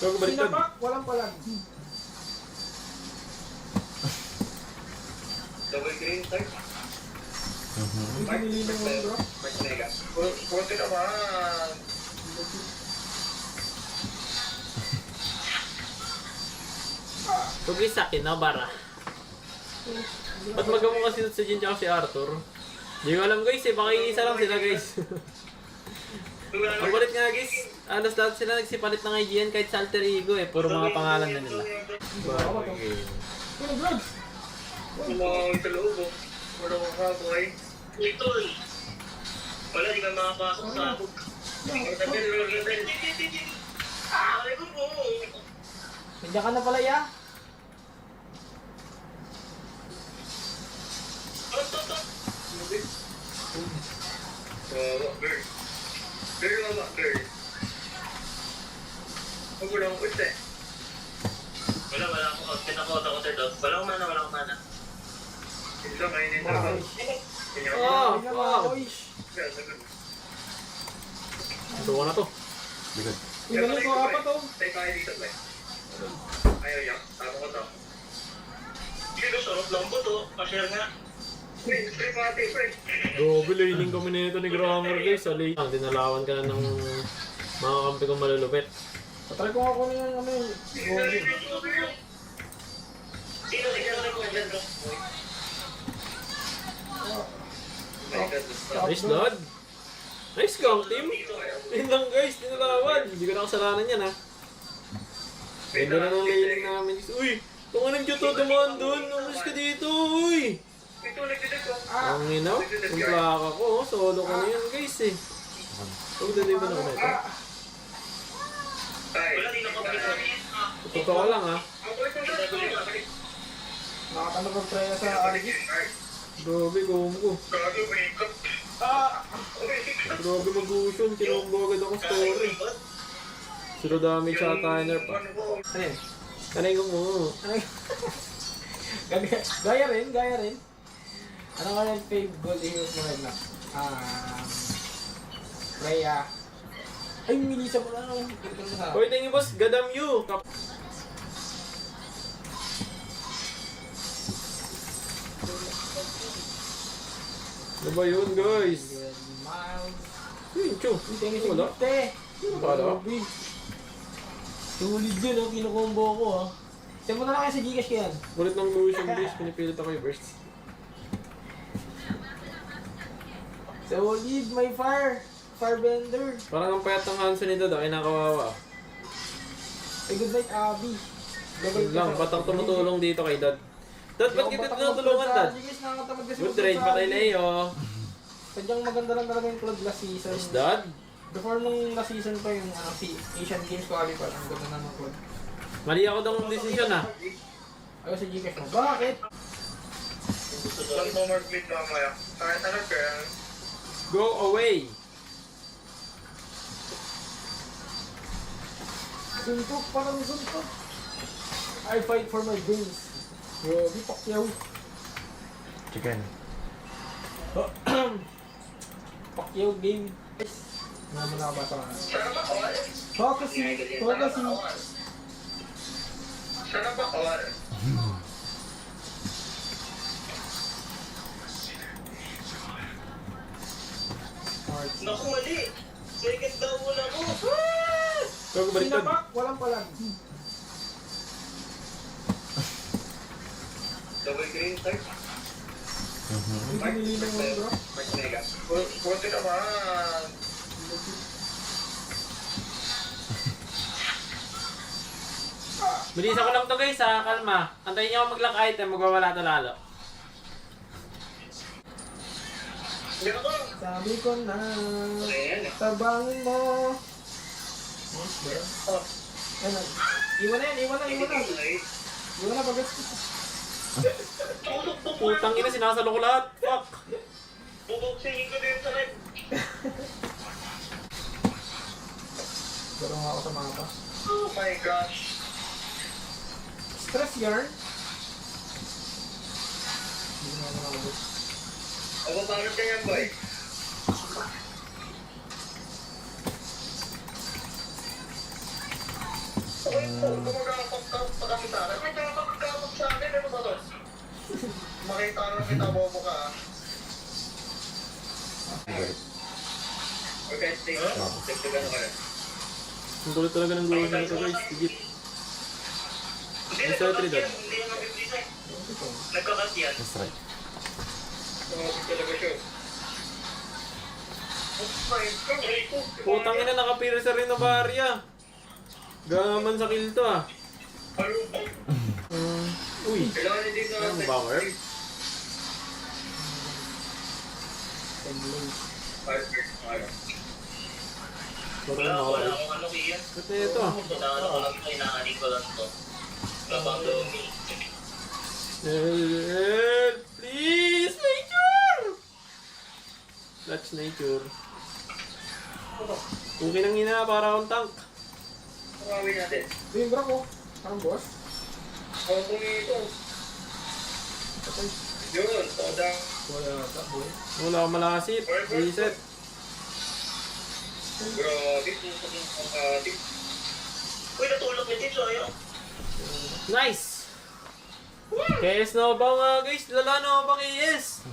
Sinapak, walang palag. Double green type. Hindi nililang mo, bro. Mas mega. Puti naman. Huwag sa akin, nabara. Ba't magawa kasi sa Jin tsaka si Arthur? Hindi ko alam guys baka isa lang sila guys. Ang kulit nga guys, alas lahat sila nagsipalit ng IGN kahit sa alter ego puro mga pangalan na nila. Bagay. Ano, bro? Mga sa loob oh. Wala ko ka boy. Ito wala, di ka makapasok sa abog. Level. Ay ko po. Nandiyan ka na pala, ya? Bird. Bird mama, bird. Huwag mo lang ulit eh. Wala akong outfit ako, wala akong mana. Ito, kainin na ako. Oh, Ay, wow. oy. Tuwa na to. Tingnan ko, apat, oh. Tayo tayo dito, boy. Ayaw yan, tama ko to. Sino sarap lang po to? Pa-share nga. Wait, free party, friend. Grabe, lining kami nito ni Grammar guys. Sali. Dinalawan ka na ng mga kampi kong malulupit. Patry ko nga kunin yung ano yung golden. Sino nag-recommend dyan, bro? Oh my God, Nice dad. Nice gang team. Yun lang guys, dinalawan. Hindi ko na kasalanan yan ha. Ganda na ng lining namin. Uy, kung anong dito dumaan doon, umus ka dito, uy. Ito, nagdidip ko. Ang inaw, yung plaka ko, solo ko na yan guys Huwag daliban ako na ito. Wala din ako Totoo lang ha. Nakakano pa try sa RG. Grabe, gombo. Grabe mag-uusyon, kinombo agad ako story. Zero damage sa tiner pa. Ano yun? Kanay ko mo. Ano yun? Gaya rin. Ano nga yung fave gold heroes mo rin na? Rhea. Ay, minisa mo lang. Hoy, thank you boss, gadam you. Ano ba yun guys? Miles. Uy, Chu. Thank you Wala. sa gift eh. Wala. Tulid yun, oh. Kinukombo ko, oh. Send mo na lang kayo sa Gcash ko yan. Ulit ng Lucian base, pinipilit ako yung burst. Solid, may Firebender. Parang ang payat ng Hanson nito daw, ay nakawawa. Ay, good night, Abby. Yun lang, batang tumutulong dito kay Dad. Dad, ba't kita tinutulungan, Dad? Good trade, patay na iyo. Sadyang maganda lang talaga yung club last season. Yes, Dad. Before nung last season pa yung si Asian Games Qualifier, ang ganda na ng club. Mali ako daw ng decision ah. Ayaw sa Gcash mo. Bakit? One more bit mamaya. Kahit ano, girl. Go away. Suntok, parang suntok. I fight for my dreams. Grabe, Pacquiao. Chicken. Pacquiao game. Ano mo nakabasa ka na? Sana ba all? Focusy. Sana ba all? Naku, mali. Second down mo na ko. Huwag baliktad. Sinapak, walang palag. Double green type. Hindi nililang mo, bro. Mas mega. Puti naman. Bilisan ko lang to guys ha, kalma. Antayin niyo ako mag-lock item, magwawala to lalo. Meron ko. Sabi ko na, Ayan. tabangin mo. Oh. Ano? Iwan na yan, iwan na. Iwan na, pagkat. Tulog po po. Putang ina, sinasalo ko lahat. Fuck. Bubuksingin ko din sa red. Garo nga ako sa mapa. Oh my gosh. Stress yarn. Hindi na nakabot. Ako bakit ganyan, boy? Pagkakapag sa akin. May pagkakapag sa akin. Ano ba to? Makita na kita mo ka. Okay, stay on. Dagdagan ka na. Ang gulo talaga ng gulo nito guys. Legit. Hindi Ang sorry, Dad. Hindi naman biblisa. Nagkakat yan. That's right. Talaga siya. Putang ina, nakapirsa rin na barya. Gaman sa kill to ah. Uy. Kailangan din na Ano ba, Merv? Wala akong ano kaya. Ba't na ito? Inaano ko lang ito, inaanin ko lang ito. Labang domi. Help! Please! Nature! That's nature. Okay nang ina para akong tank. Pangawin natin. Ito yung grab, oh. Parang boss. Ako kung ito. Yun, toda. Wala ata, boy. Wala akong malasit. Reset. Grabe, kung pangkating. Uy, natulog na dito, ayaw. Nice! KS na ba nga guys? Lala na ba KS?